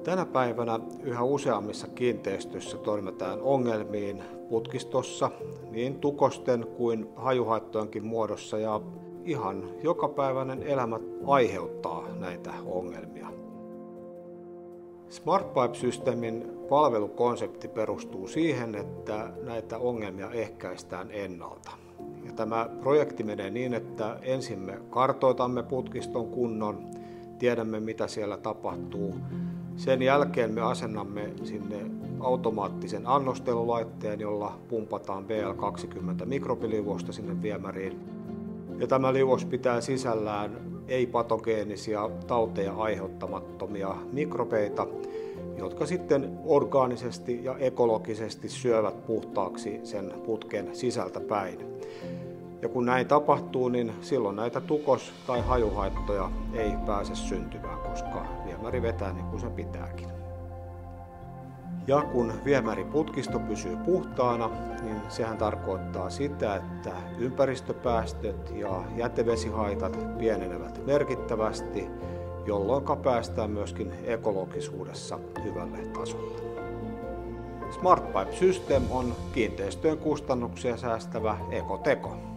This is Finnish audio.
Tänä päivänä yhä useammissa kiinteistöissä törmätään ongelmiin putkistossa niin tukosten kuin hajuhaittojenkin muodossa ja ihan jokapäiväinen elämä aiheuttaa näitä ongelmia. SmartPipe-systeemin palvelukonsepti perustuu siihen, että näitä ongelmia ehkäistään ennalta. Ja tämä projekti menee niin, että ensin me kartoitamme putkiston kunnon, tiedämme mitä siellä tapahtuu. Sen jälkeen me asennamme sinne automaattisen annostelulaitteen, jolla pumpataan BL20 mikrobiliuosta sinne viemäriin. Ja tämä liuos pitää sisällään ei-patogeenisia tauteja aiheuttamattomia mikrobeita, jotka sitten orgaanisesti ja ekologisesti syövät puhtaaksi sen putken sisältä päin. Ja kun näin tapahtuu, niin silloin näitä tukos- tai hajuhaittoja ei pääse syntymään, koska viemäri vetää niin kuin se pitääkin. Ja kun viemäriputkisto pysyy puhtaana, niin sehän tarkoittaa sitä, että ympäristöpäästöt ja jätevesihaitat pienenevät merkittävästi, jolloin päästään myöskin ekologisuudessa hyvälle tasolle. SmartPipe System on kiinteistöjen kustannuksia säästävä ekoteko.